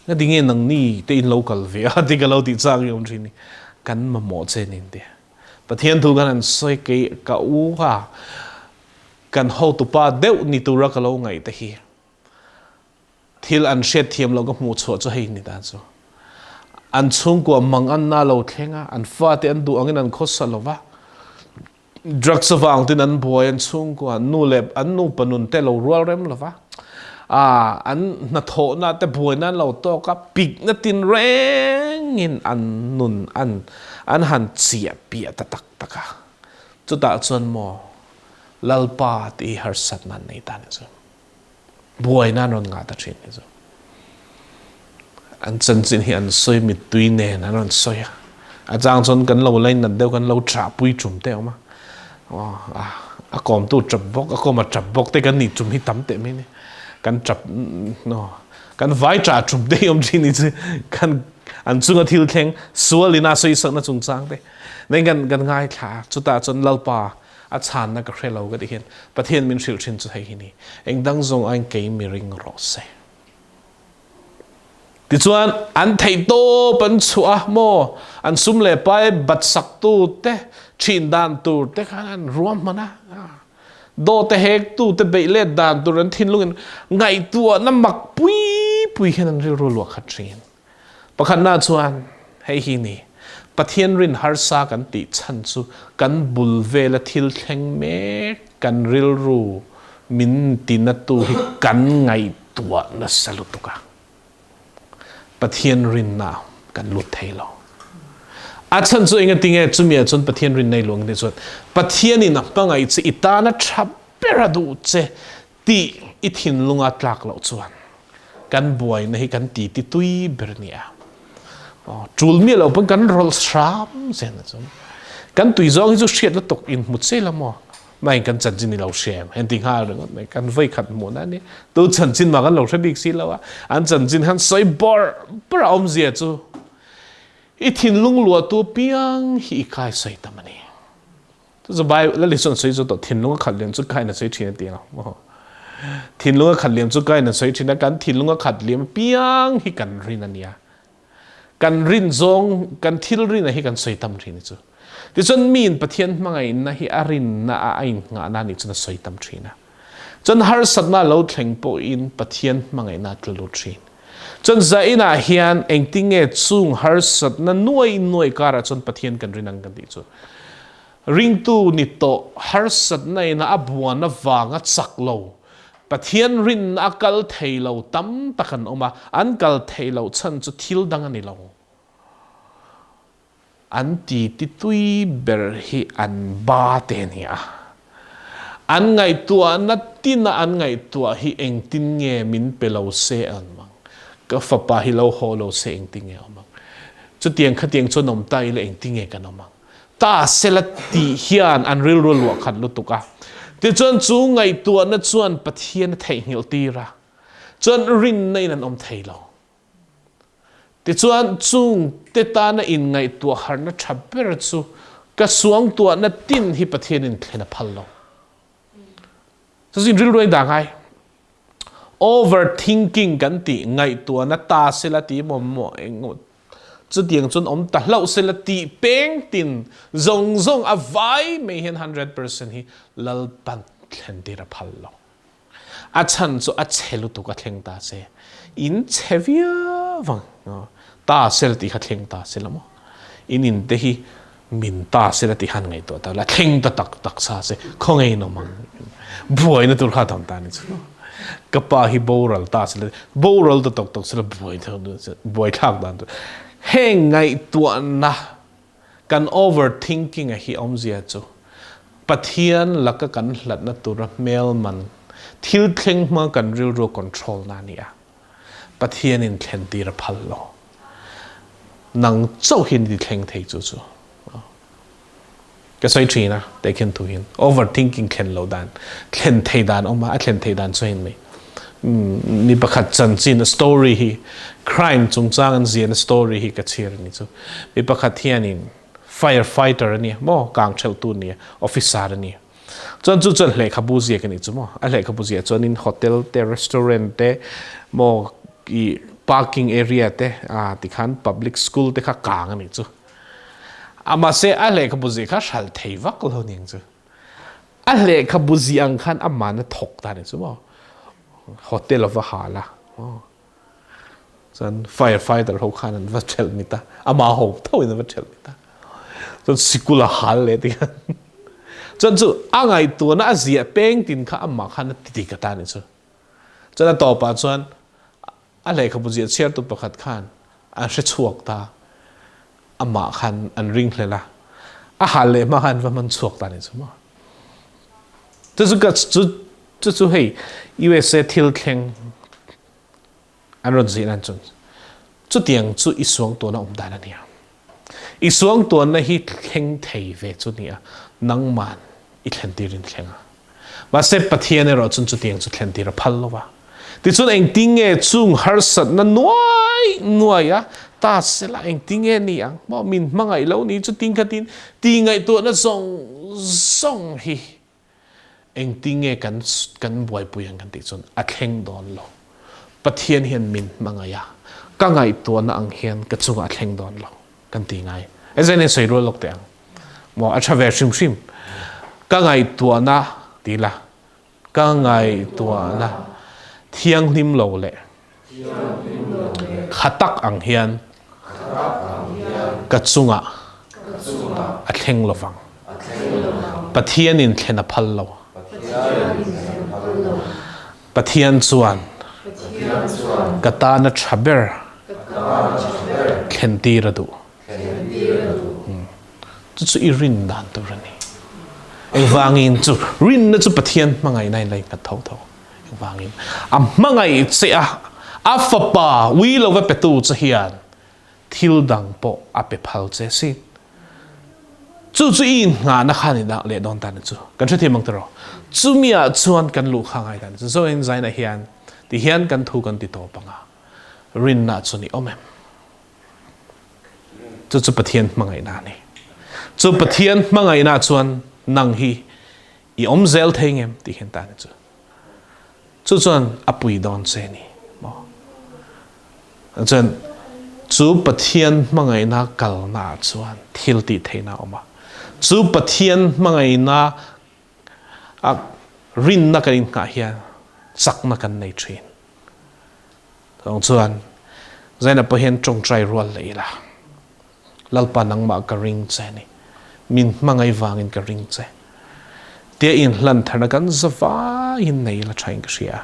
na dinge nang ni te in local ve a ti ka lo ti chang yom thini kan ma mo che nin te Pathian thu kan an soi ke ka u ha kan ho tu pa deu ni tu ra ka lo ngai te hi thil an shet thiam lo ka mu cho cho hei ni ta chu an chung ko mang an na lo thlenga an fa te an du angin an khosa lova drugs zawng tin an boy an chung ko an nu lep an nu panun te lo rual rem lova an na tho na te boy na lo to ka pik na tin reng in an nun an han chia pia ta tak taka chu ta chuan mo lalpa ti Hrahsel nan nei ta ni chu boy na non nga ta thin ni chu an chan chin hi an soi mit tui ne na ron soi a jang chon kan lo lain na deu kan lo tra pui chum te ma a kom tu trap bok a kom a trap bok te kan ni chum hi tam te me ni kan trap no kan vai tra chum te yom chi ni chu kan an chunga thil thleng sualina soi sak na chung chang te nei kan ngai tha chu ta chon lalpa a chan na ka hrelo ga di hen Pathian min hril thin chu hei hi ni engdang zong ang ke mi ring ro se ti chuan an thei to pan chua mo an sum le pai bat saktu te chin dan tur te khan an ruam mana do te hek tu te be le dan tur an thinlung ngai tua na mak pui hen an ro lo khat thin pakhan na chuan hei hi ni Pathian rin harsa kan ti chan chu kan bul vela thil thleng me kan ril ru min tin tu hi kan ngai tua na salutuka Pathian rin na kan lut thailo a chan chu inga tinge chumia chun Pathian rin nei long ni chu Pathian in pangai chi itana thap pera du che ti I thinlunga tlak lo chuan kan buai na hi kan ti tui bernia chul mi lo pun kan rol shram sen chu kan tui zong hi chu hriat la tok in mu che la mo mai kan chan chin ni lo shem hen ting ha ring mai kan vai khat mo na ni tu chan chin ma kan lo thrik si lo an chan chin han soi bor pra om zia chu I thinlung lo tu piang hi kai sai tamani tu zo bai la li son soi zo to thinlung khat lem chu kai na soi thin ti mo thinlung khat lem chu kai na soi thin kan thinlung khat lem piang hi kan rin ania kan rin zong kan thil rin hi kan soi tam rin chu ti chon min Pathian Hmangaihna hi arin na a ain nga na ni chuna soi tam thina chon Hrahsel na lo thleng po in Pathian Hmangaihna tlu thin chon zaina hian engtinge chung Hrahsel na nuai kara chon Pathian kan rinang kan ti chu ring tu ni to Hrahsel na ina abua na wanga chak lo Pathian rin akal thailo tam takan oma an kal thailo chan chu thil dang ani lo an ti tui ber hi an ba te nia an ngai tua na tina an ngai tua hi eng tin nge min pelo se an mang ka fa pa hi lo ho lo se eng tin nge mang chu tiang kha tiang chu nom tai le eng tin nge kan mang ta selati hian an ril ro lo khat lu tuka ti chuan chu ngai tua na chuan Pathian thei ngil tira chuan rin nei nan om thailo ti chuan chung te ta na in ngai tua har na thaber chu ka suang tua na tin hi Pathian in thlena phallo so sin ril roi da ngai overthinking kan ti ngai tua na ta selati mo engot chu tiang chun om ta hlau se la ti peng tin zawng avai me hian 100% hi lalpan thlen tira phal lo a chan chu a chhelu tu ka thleng ta se in chhevia wang ta sel ti kha thleng ta se lamo in te hi min ta se la ti han ngai to ta la thleng ta tak sa se khongei no mang buai na tur kha tam ta ni chu kapa hi boral ta se boral ta tok se la buai thang buai thak dan heng ngai tu na kan overthinking a hi omzia chu pathian laka kan hlat na tur mel man thil thleng ma kan ro control na ni a pathian in thlen tir phal lo nang chau hin di thleng thei chu chu cái xoay trì na takin tu hin overthinking khen lo dan khen thei dan oma a khen thei dan so hin me ni pakhat chan chin story hi crime chung chang an zian story hi ka chir ni chu mi pakhat hianin firefighter ni mo kang chel tu ni officer ni chon chu chon hle khabu zia ka ni chu mo a hle khabu zia chon in hotel te restaurant te mo i parking area te a ti khan public school te kha kang ani chu ama se a le khabuzi kha shal thei vak lo ning chu a le khabuzi ang khan ama na thok ta ni chu mo hotel of a hala chan firefighter ho khan an vatel mi ta ama ho tho in vatel mi ta chan sikula hal le ti chan chu angai tu na azia peng tin kha ama khan ti ka ta ni chu chan to pa chuan a le khabuzi chair tu pakhat khan a she chuak ta ama khan an ring hlela a hale ma khan va man chuak ta ni chuma chu hei USA thil thleng an ron zin an chun chu tiang chu isuang to na dan ania isuang to na hi thleng thei ve chu nia nangman I thlen tirin thlenga wa se pathian ero chun chu tiang chu thlen tir phal lo wa ti chun eng tinge chung Hrahsel na nuai ya ta se la eng tinge ni ang mo min mangai lo ni chu ting khatin ti ngai to na zong hi eng tinge kan buai puyang kan ti chun a thleng don lo pathian hian min mangaya ka ngai to na ang hian ka chunga thleng don lo kan ti ngai ezene soiro lok te ang mo a thave shim ka ngai to na ti la ka ngai to na thianghlim lo le khatak ang hian ka chunga a thleng lovang pathian in thlena phal lo pathian chuan kata na thaber khenti radu chu I rin dan to rani eng wangin chu rin na chu pathian mangai nai lai ka tho eng wangin a mangai che a fapa wi lo va petu cha hian thil dang po a pe phal che si chu in nga na khani da le don tan chu kan the thimang tro chu mia chuan kan lu khangai dan chu so in zaina hian ti hian kan thu kan ti to panga Rinna chu ni omem chu pathian mangai na ni chu pathian mangai na chuan nang hi I omzel thengem ti hian tan chu chuan apui don che ni mo chuan chu pathian mangai na kal na chuan thil ti theina oma chu pathian mangai na a rin na kan ka hian sakna kan nei thin tong chuan zaina pahian tong trai rual leila Lalpa'n nangma ka ring che ni min mangai wangin ka ring che te in hlan thana kan zawa in nei la thain ka ria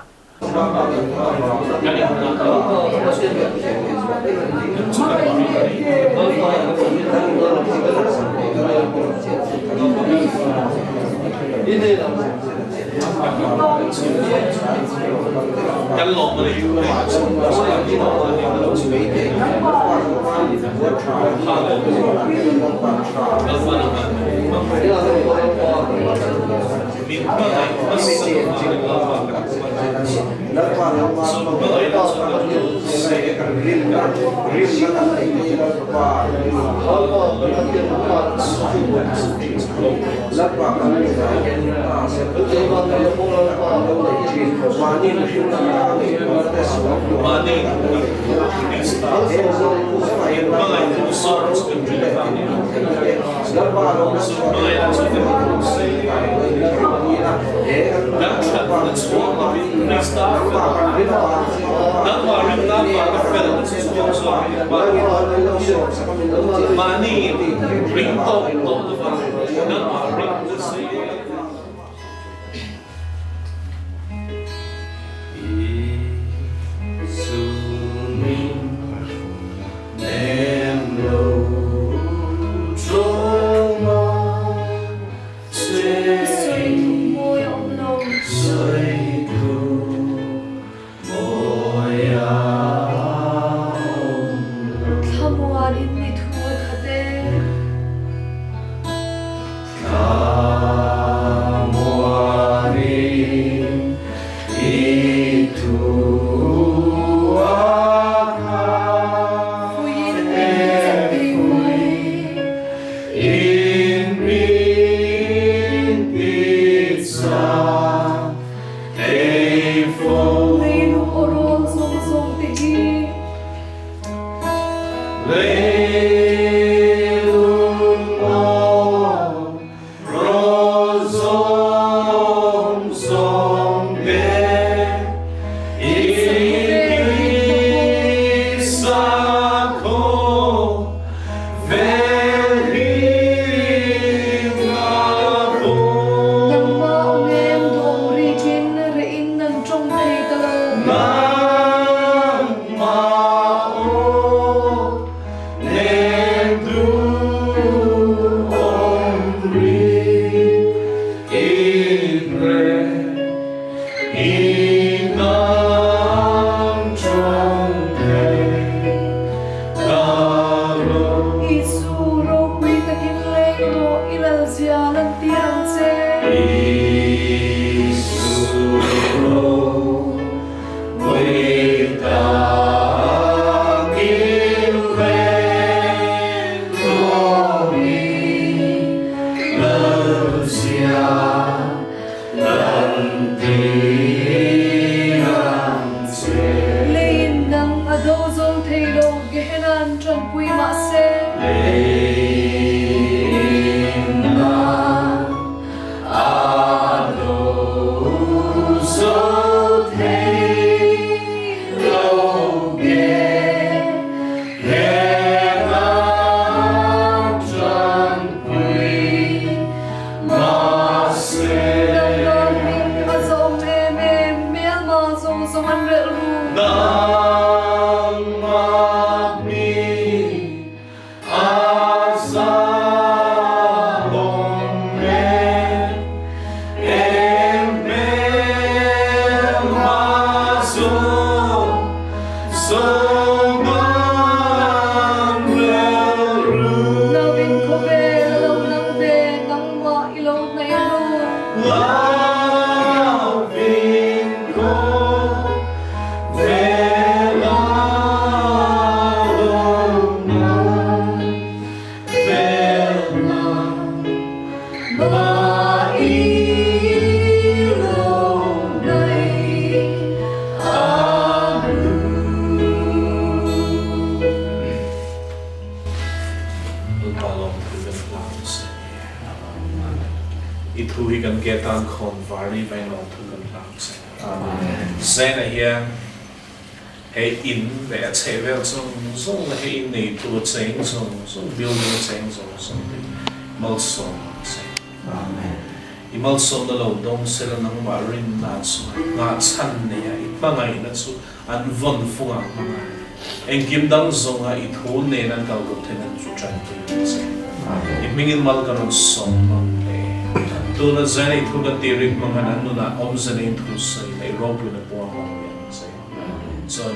Zaina here, hey in there, say well, so hey need to change, so building change, so mulsom, say. Amen. Imalsom the low don't sell an marin nuts, not Sunday, Hmangaihna, so and one for and give down zonga it whole name and go tenant to try to say. It means Malgaron song. To na zani to ka tirik mga nano na om zani to say may ropui na po ang say so